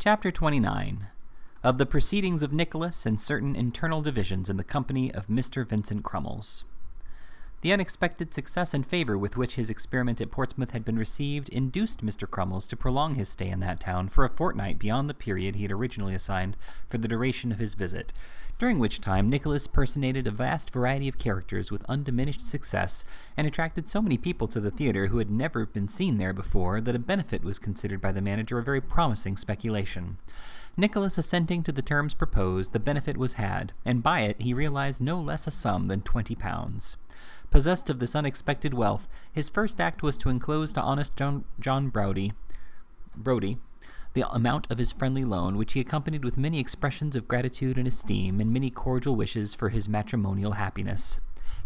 Chapter 29. Of the Proceedings of Nicholas and Certain Internal Divisions in the Company of Mr. Vincent Crummles. The unexpected success and favor with which his experiment at Portsmouth had been received induced Mr. Crummles to prolong his stay in that town for a fortnight beyond the period he had originally assigned for the duration of his visit, during which time Nicholas personated a vast variety of characters with undiminished success, and attracted so many people to the theater who had never been seen there before that a benefit was considered by the manager a very promising speculation. Nicholas assenting to the terms proposed, the benefit was had, and by it he realized no less a sum than £20. Possessed of this unexpected wealth, his first act was to enclose to honest John Brody the amount of his friendly loan, which he accompanied with many expressions of gratitude and esteem, and many cordial wishes for his matrimonial happiness.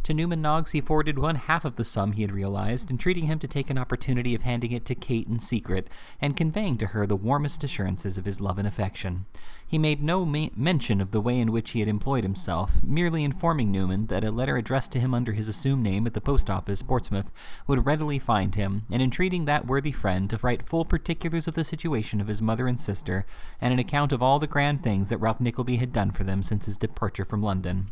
To Newman Noggs he forwarded 1/2 of the sum he had realized, entreating him to take an opportunity of handing it to Kate in secret, and conveying to her the warmest assurances of his love and affection. He made no mention of the way in which he had employed himself, merely informing Newman that a letter addressed to him under his assumed name at the post office, Portsmouth, would readily find him, and entreating that worthy friend to write full particulars of the situation of his mother and sister, and an account of all the grand things that Ralph Nickleby had done for them since his departure from London.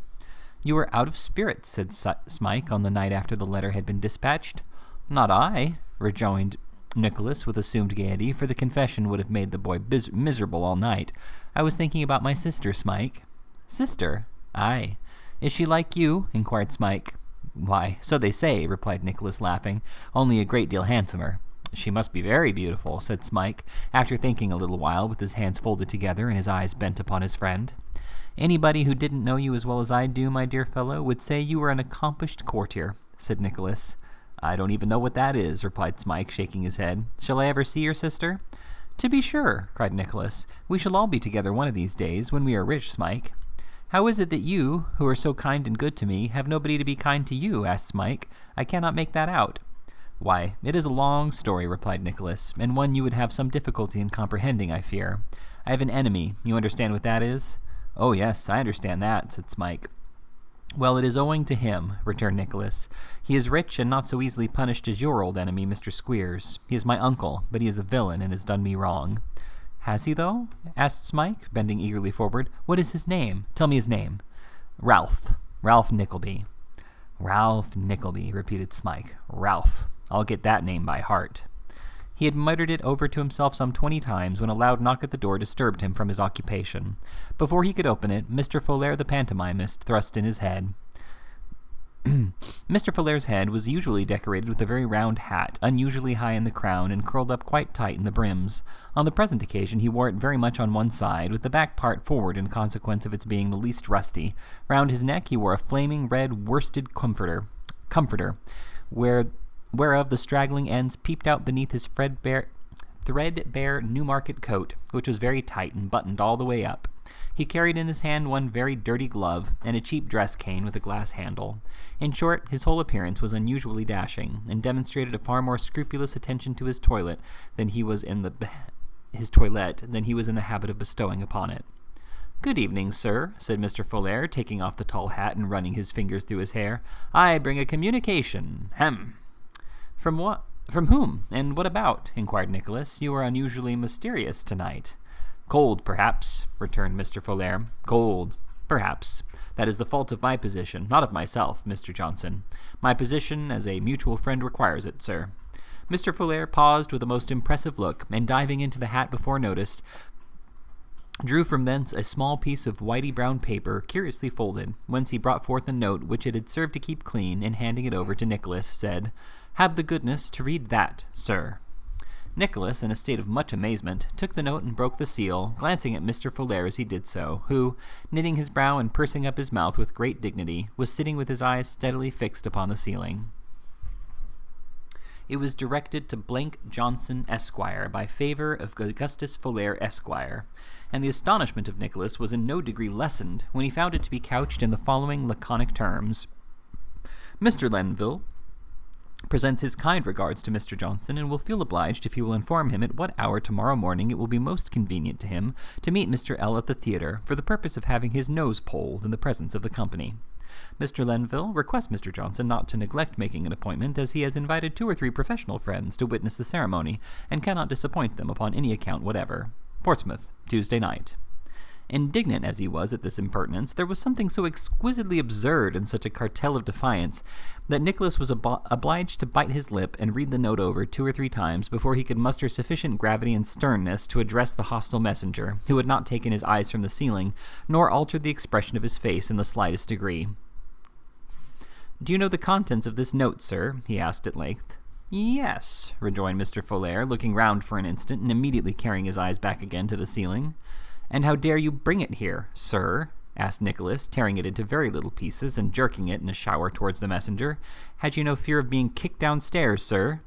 "You are out of spirits," said Smike on the night after the letter had been dispatched. "Not I," rejoined Nicholas with assumed gaiety, for the confession would have made the boy miserable all night. "I was thinking about my sister, Smike." "Sister?" "Aye." "Is she like you?" inquired Smike. "Why, so they say," replied Nicholas, laughing, "only a great deal handsomer." "She must be very beautiful," said Smike, after thinking a little while, with his hands folded together and his eyes bent upon his friend. "Anybody who didn't know you as well as I do, my dear fellow, would say you were an accomplished courtier," said Nicholas. "I don't even know what that is," replied Smike, shaking his head. "Shall I ever see your sister?" "To be sure," cried Nicholas. "We shall all be together one of these days, when we are rich, Smike." "How is it that you, who are so kind and good to me, have nobody to be kind to you?" asked Smike. "I cannot make that out." "Why, it is a long story," replied Nicholas, "and one you would have some difficulty in comprehending, I fear. I have an enemy. You understand what that is?" "Oh, yes, I understand that," said Smike. "Well, it is owing to him," returned Nicholas. "He is rich and not so easily punished as your old enemy, Mr. Squeers. He is my uncle, but he is a villain and has done me wrong." "Has he, though?" asked Smike, bending eagerly forward. "What is his name? Tell me his name." "Ralph Nickleby." "Ralph Nickleby," repeated Smike. "Ralph. I'll get that name by heart." He had muttered it over to himself some 20 times when a loud knock at the door disturbed him from his occupation. Before he could open it, Mr. Folair the pantomimist thrust in his head. Mr. Folair's head was usually decorated with a very round hat, unusually high in the crown and curled up quite tight in the brims. On the present occasion he wore it very much on one side, with the back part forward in consequence of its being the least rusty. Round his neck he wore a flaming red worsted comforter, whereof the straggling ends peeped out beneath his threadbare Newmarket coat, which was very tight and buttoned all the way up. He carried in his hand one very dirty glove, and a cheap dress cane with a glass handle. In short, his whole appearance was unusually dashing, and demonstrated a far more scrupulous attention to his toilet than he was in the habit of bestowing upon it. "Good evening, sir," said Mr. Folair, taking off the tall hat and running his fingers through his hair. "I bring a communication. Hem." From whom, and what about?" inquired Nicholas. "You are unusually mysterious tonight." "Cold, perhaps," returned Mr. Folair. "Cold, perhaps. That is the fault of my position, not of myself, Mr. Johnson. My position as a mutual friend requires it, sir." Mr. Folair paused with a most impressive look, and diving into the hat before noticed, drew from thence a small piece of whitey brown paper, curiously folded, whence he brought forth a note which it had served to keep clean, and handing it over to Nicholas, said, "Have the goodness to read that, sir." Nicholas, in a state of much amazement, took the note and broke the seal, glancing at Mr. Folair as he did so, who, knitting his brow and pursing up his mouth with great dignity, was sitting with his eyes steadily fixed upon the ceiling. It was directed to Johnson, Esquire, by favour of Augustus Folair, Esquire, and the astonishment of Nicholas was in no degree lessened when he found it to be couched in the following laconic terms: "Mr. Lenville presents his kind regards to Mr. Johnson, and will feel obliged if you will inform him at what hour tomorrow morning it will be most convenient to him to meet Mr. L. at the theatre, for the purpose of having his nose polled in the presence of the company. Mr. Lenville requests Mr. Johnson not to neglect making an appointment, as he has invited 2 or 3 professional friends to witness the ceremony, and cannot disappoint them upon any account whatever. Portsmouth, Tuesday night. Indignant as he was at this impertinence, there was something so exquisitely absurd in such a cartel of defiance that Nicholas was obliged to bite his lip and read the note over 2 or 3 times before he could muster sufficient gravity and sternness to address the hostile messenger, who had not taken his eyes from the ceiling, nor altered the expression of his face in the slightest degree. "Do you know the contents of this note, sir?" he asked at length. "Yes," rejoined Mr. Folair, looking round for an instant and immediately carrying his eyes back again to the ceiling. "And how dare you bring it here, sir?" asked Nicholas, tearing it into very little pieces and jerking it in a shower towards the messenger. "Had you no fear of being kicked downstairs, sir?"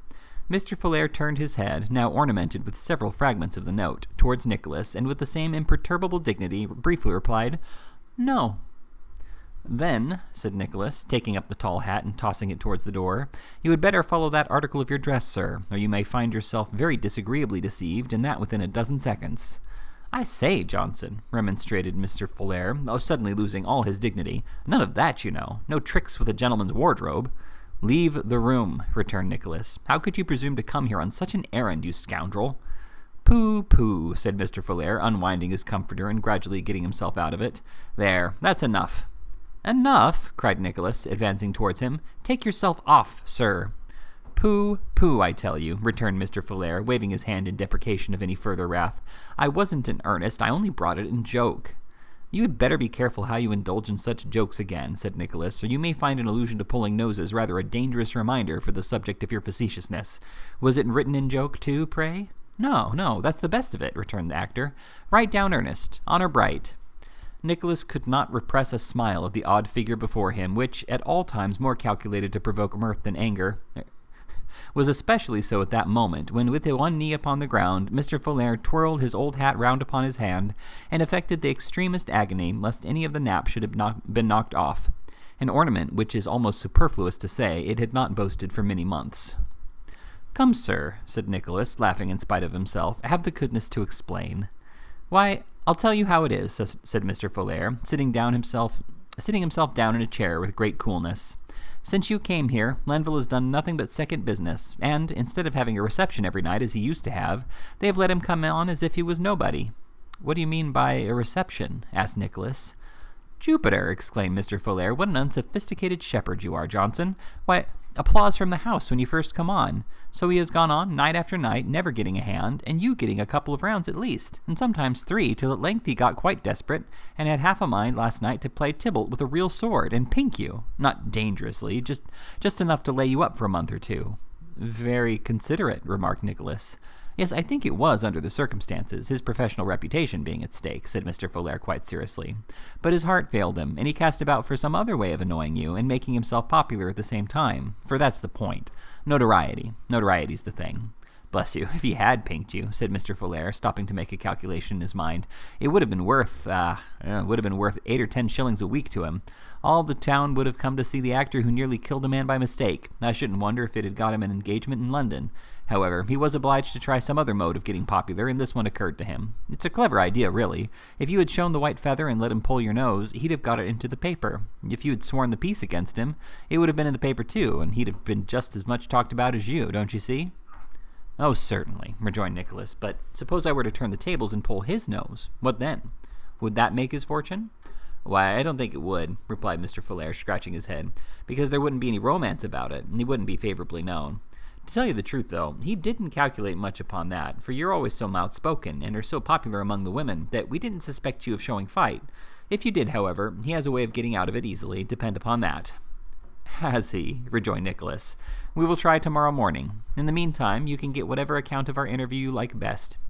Mr. Folair turned his head, now ornamented with several fragments of the note, towards Nicholas, and with the same imperturbable dignity briefly replied, "No." "Then," said Nicholas, taking up the tall hat and tossing it towards the door, "you had better follow that article of your dress, sir, or you may find yourself very disagreeably deceived, and that within a dozen seconds." "I say, Johnson," remonstrated Mr. Folair, suddenly losing all his dignity, "none of that, you know. No tricks with a gentleman's wardrobe." "Leave the room," returned Nicholas. "How could you presume to come here on such an errand, you scoundrel?" "Pooh, pooh," said Mr. Folair, unwinding his comforter and gradually getting himself out of it. "There, that's enough." "Enough?" cried Nicholas, advancing towards him. "Take yourself off, sir." "Pooh, pooh, I tell you," returned Mr. Folair, waving his hand in deprecation of any further wrath. "I wasn't in earnest. I only brought it in joke." "You had better be careful how you indulge in such jokes again," said Nicholas, "or you may find an allusion to pulling noses rather a dangerous reminder for the subject of your facetiousness. Was it written in joke, too, pray?" No, that's the best of it," returned the actor. "Right down earnest. Honor bright." Nicholas could not repress a smile at the odd figure before him, which, at all times more calculated to provoke mirth than anger, was especially so at that moment, when, with one knee upon the ground, Mr. Folair twirled his old hat round upon his hand, and affected the extremest agony lest any of the nap should have been knocked off, an ornament which is almost superfluous to say it had not boasted for many months. "Come, sir," said Nicholas, laughing in spite of himself, "have the goodness to explain." "Why, I'll tell you how it is," said Mr. Folair, sitting himself down in a chair with great coolness. "Since you came here, Lenville has done nothing but second business, and, instead of having a reception every night as he used to have, they have let him come on as if he was nobody." "What do you mean by a reception?" asked Nicholas. "Jupiter!" exclaimed Mr. Folair, "what an unsophisticated shepherd you are, Johnson! Why, applause from the house when you first come on. So he has gone on, night after night, never getting a hand, and you getting a couple of rounds at least, and sometimes 3, till at length he got quite desperate, and had half a mind last night to play Tybalt with a real sword, and pink you. Not dangerously, just enough to lay you up for a month or 2. "Very considerate," remarked Nicholas. "Yes, I think it was under the circumstances, his professional reputation being at stake," said Mr. Folair quite seriously. "But his heart failed him, and he cast about for some other way of annoying you, and making himself popular at the same time. For that's the point. Notoriety. Notoriety's the thing." "Bless you, if he had pinked you," said Mr. Folair, stopping to make a calculation in his mind, "it would have been worth 8 or 10 shillings a week to him. All the town would have come to see the actor who nearly killed a man by mistake. I shouldn't wonder if it had got him an engagement in London. However, he was obliged to try some other mode of getting popular, and this one occurred to him. It's a clever idea, really. If you had shown the white feather and let him pull your nose, he'd have got it into the paper. If you had sworn the peace against him, it would have been in the paper too, and he'd have been just as much talked about as you, don't you see?" "Oh, certainly," rejoined Nicholas, "but suppose I were to turn the tables and pull his nose, what then? Would that make his fortune?" "Why, I don't think it would," replied Mr. Folair, scratching his head, "because there wouldn't be any romance about it, and he wouldn't be favorably known. To tell you the truth, though, he didn't calculate much upon that, for you're always so outspoken, and are so popular among the women, that we didn't suspect you of showing fight. If you did, however, he has a way of getting out of it easily, depend upon that." "Has he?" rejoined Nicholas. "We will try tomorrow morning. In the meantime, you can get whatever account of our interview you like best.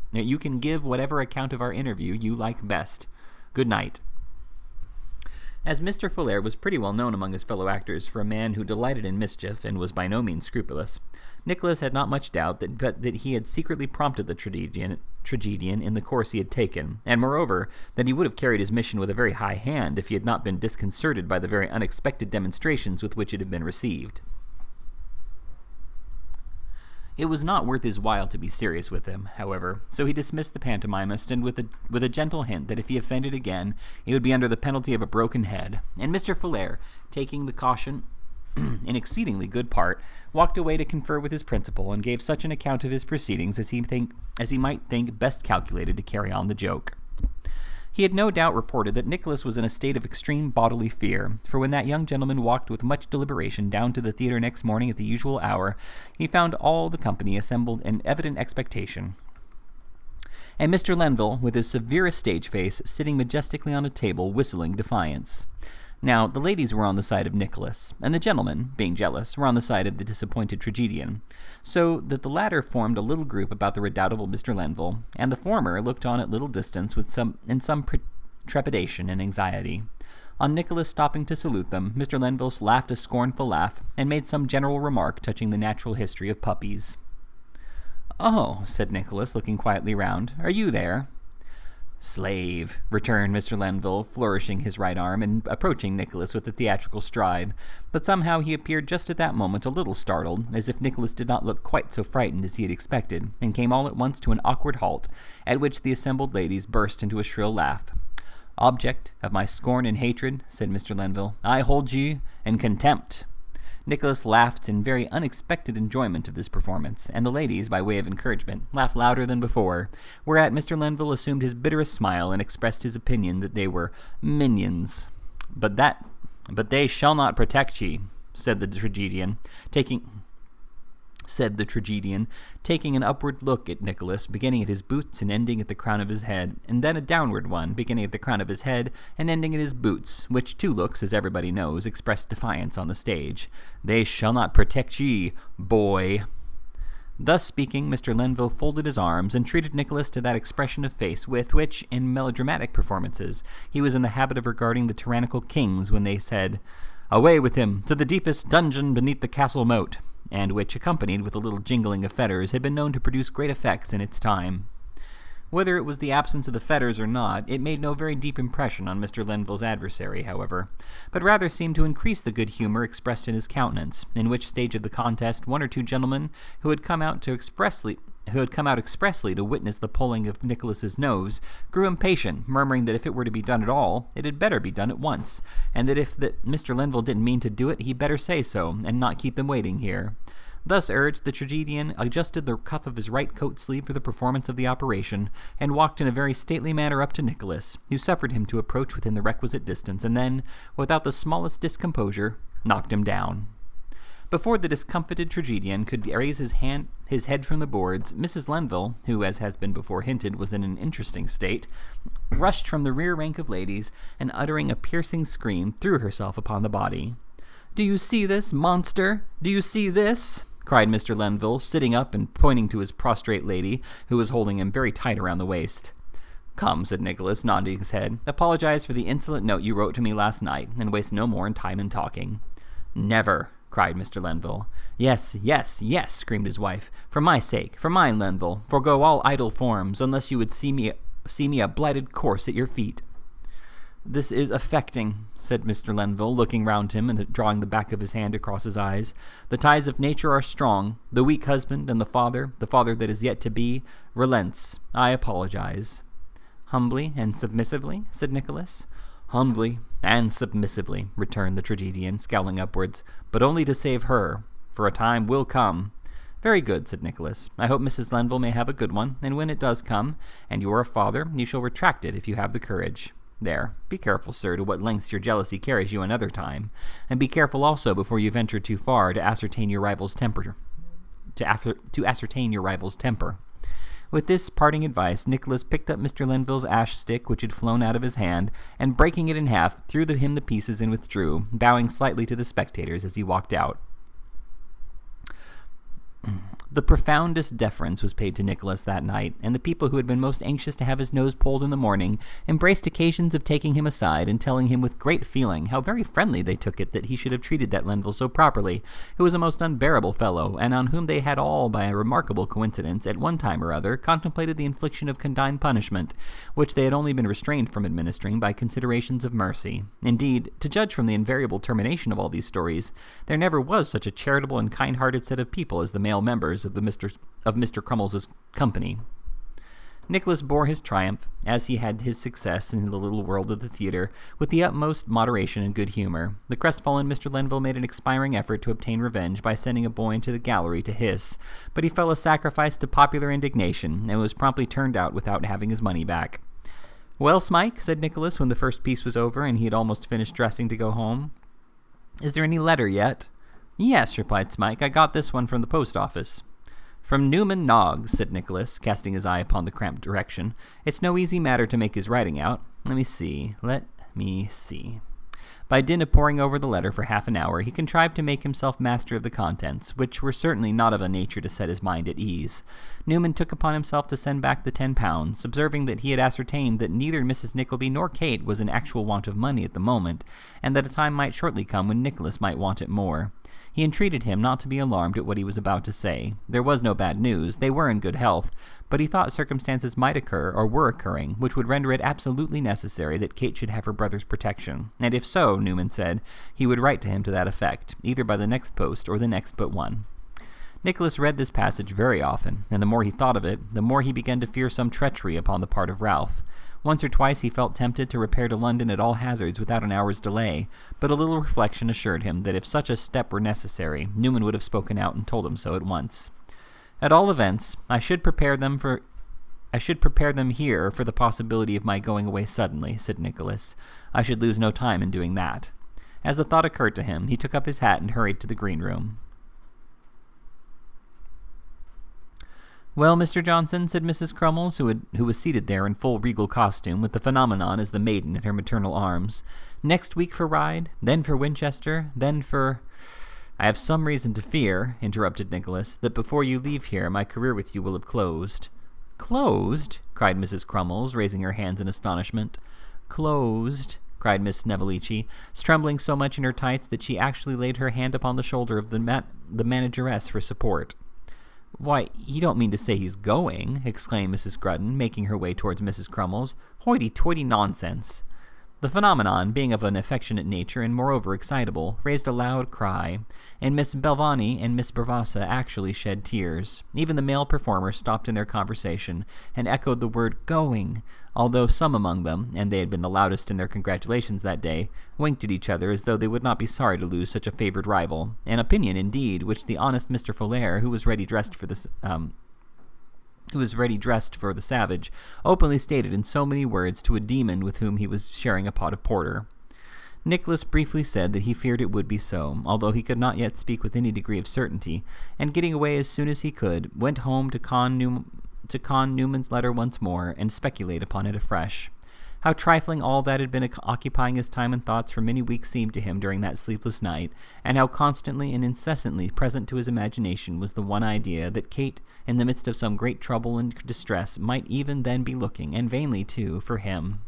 Good night." As Mr. Folair was pretty well known among his fellow actors for a man who delighted in mischief and was by no means scrupulous, Nicholas had not much doubt that he had secretly prompted the tragedian in the course he had taken, and moreover, that he would have carried his mission with a very high hand if he had not been disconcerted by the very unexpected demonstrations with which it had been received. It was not worth his while to be serious with him, however, so he dismissed the pantomimist, and with a gentle hint that if he offended again, it would be under the penalty of a broken head, and Mr. Folair, taking the caution in exceedingly good part, walked away to confer with his principal, and gave such an account of his proceedings as he might think best calculated to carry on the joke. He had no doubt reported that Nicholas was in a state of extreme bodily fear, for when that young gentleman walked with much deliberation down to the theatre next morning at the usual hour, he found all the company assembled in evident expectation, and Mr. Lenville, with his severest stage face, sitting majestically on a table, whistling defiance. Now, the ladies were on the side of Nicholas, and the gentlemen, being jealous, were on the side of the disappointed tragedian, so that the latter formed a little group about the redoubtable Mr. Lenville, and the former looked on at little distance in some trepidation and anxiety. On Nicholas stopping to salute them, Mr. Lenville laughed a scornful laugh, and made some general remark touching the natural history of puppies. "Oh," said Nicholas, looking quietly round, "are you there?" "Slave," returned Mr. Lenville, flourishing his right arm and approaching Nicholas with a theatrical stride, but somehow he appeared just at that moment a little startled, as if Nicholas did not look quite so frightened as he had expected, and came all at once to an awkward halt, at which the assembled ladies burst into a shrill laugh. "Object of my scorn and hatred," said Mr. Lenville, "I hold you in contempt." Nicholas laughed in very unexpected enjoyment of this performance, and the ladies, by way of encouragement, laughed louder than before, whereat Mr. Lenville assumed his bitterest smile and expressed his opinion that they were minions. But they shall not protect ye," said the tragedian, taking an upward look at Nicholas, beginning at his boots and ending at the crown of his head, and then a downward one, beginning at the crown of his head and ending at his boots, which two looks, as everybody knows, expressed defiance on the stage. "They shall not protect ye, boy." Thus speaking, Mr. Lenville folded his arms and treated Nicholas to that expression of face with which, in melodramatic performances, he was in the habit of regarding the tyrannical kings when they said, "Away with him to the deepest dungeon beneath the castle moat," and which, accompanied with a little jingling of fetters, had been known to produce great effects in its time. Whether it was the absence of the fetters or not, it made no very deep impression on Mr. Lenville's adversary, however, but rather seemed to increase the good humor expressed in his countenance, in which stage of the contest one or two gentlemen who had come out expressly to witness the pulling of Nicholas's nose, grew impatient, murmuring that if it were to be done at all, it had better be done at once, and that if Mr. Lenville didn't mean to do it, he'd better say so, and not keep them waiting here. Thus urged, the tragedian adjusted the cuff of his right coat sleeve for the performance of the operation, and walked in a very stately manner up to Nicholas, who suffered him to approach within the requisite distance, and then, without the smallest discomposure, knocked him down. Before the discomfited tragedian could raise his head from the boards, Mrs. Lenville, who, as has been before hinted, was in an interesting state, rushed from the rear rank of ladies, and uttering a piercing scream, threw herself upon the body. "Do you see this, monster? Do you see this?" cried Mr. Lenville, sitting up and pointing to his prostrate lady, who was holding him very tight around the waist. "Come," said Nicholas, nodding his head, "apologize for the insolent note you wrote to me last night, and waste no more time in talking." "Never!" cried Mr. Lenville. "Yes, yes, yes," screamed his wife. "For my sake, for mine, Lenville, forego all idle forms, unless you would see me a blighted corse at your feet." "This is affecting," said Mr. Lenville, looking round him and drawing the back of his hand across his eyes. "The ties of nature are strong. The weak husband and the father that is yet to be, relents. I apologize." "Humbly and submissively?" said Nicholas. "Humbly and submissively," returned the tragedian, scowling upwards, "but only to save her, for a time will come." "Very good," said Nicholas. "I hope Mrs. Lenville may have a good one, and when it does come, and you are a father, you shall retract it if you have the courage. There, be careful, sir, to what lengths your jealousy carries you another time, and be careful also before you venture too far to ascertain your rival's temper. With this parting advice, Nicholas picked up Mr. Lenville's ash stick, which had flown out of his hand, and breaking it in half, threw him the pieces and withdrew, bowing slightly to the spectators as he walked out. The profoundest deference was paid to Nicholas that night, and the people who had been most anxious to have his nose pulled in the morning embraced occasions of taking him aside and telling him with great feeling how very friendly they took it that he should have treated that Lenville so properly, who was a most unbearable fellow, and on whom they had all, by a remarkable coincidence, at one time or other, contemplated the infliction of condign punishment, which they had only been restrained from administering by considerations of mercy. Indeed, to judge from the invariable termination of all these stories, there never was such a charitable and kind-hearted set of people as the male members of Mr. Crummles's company. Nicholas bore his triumph, as he had his success in the little world of the theater, with the utmost moderation and good humor. The crestfallen Mr. Lenville made an expiring effort to obtain revenge by sending a boy into the gallery to hiss, but he fell a sacrifice to popular indignation, and was promptly turned out without having his money back. "Well, Smike," said Nicholas when the first piece was over and he had almost finished dressing to go home, "is there any letter yet?" "Yes," replied Smike, "I got this one from the post office." "From Newman Noggs," said Nicholas, casting his eye upon the cramped direction. "It's no easy matter to make his writing out. Let me see. By dint of poring over the letter for half an hour, he contrived to make himself master of the contents, which were certainly not of a nature to set his mind at ease. Newman took upon himself to send back the £10, observing that he had ascertained that neither Mrs. Nickleby nor Kate was in actual want of money at the moment, and that a time might shortly come when Nicholas might want it more. He entreated him not to be alarmed at what he was about to say. There was no bad news, they were in good health, but he thought circumstances might occur, or were occurring, which would render it absolutely necessary that Kate should have her brother's protection, and if so, Newman said, he would write to him to that effect, either by the next post or the next but one. Nicholas read this passage very often, and the more he thought of it, the more he began to fear some treachery upon the part of Ralph. Once or twice he felt tempted to repair to London at all hazards without an hour's delay, but a little reflection assured him that if such a step were necessary, Newman would have spoken out and told him so at once. "At all events, I should prepare them here for the possibility of my going away suddenly," said Nicholas. "I should lose no time in doing that." As the thought occurred to him, he took up his hat and hurried to the green room. "Well, Mr. Johnson," said Mrs. Crummles, who was seated there in full regal costume, with the phenomenon as the maiden in her maternal arms. "Next week for Ryde, then for Winchester, then for—" "I have some reason to fear," interrupted Nicholas, "that before you leave here my career with you will have closed." "Closed?" cried Mrs. Crummles, raising her hands in astonishment. "Closed," cried Miss Snevellicci, trembling so much in her tights that she actually laid her hand upon the shoulder of the manageress for support. "Why, you don't mean to say he's going?" exclaimed Mrs. Grudden, making her way towards Mrs. Crummles. "Hoity-toity nonsense!" The phenomenon, being of an affectionate nature and moreover excitable, raised a loud cry, and Miss Belvani and Miss Bravassa actually shed tears. Even the male performers stopped in their conversation and echoed the word "going," although some among them, and they had been the loudest in their congratulations that day, winked at each other as though they would not be sorry to lose such a favoured rival, an opinion, indeed, which the honest Mr. Folair, who was ready dressed for the Savage, openly stated in so many words to a demon with whom he was sharing a pot of porter. Nicholas briefly said that he feared it would be so, although he could not yet speak with any degree of certainty, and getting away as soon as he could, went home to con Newman's letter once more, and speculate upon it afresh. How trifling all that had been occupying his time and thoughts for many weeks seemed to him during that sleepless night, and how constantly and incessantly present to his imagination was the one idea that Kate, in the midst of some great trouble and distress, might even then be looking, and vainly too, for him.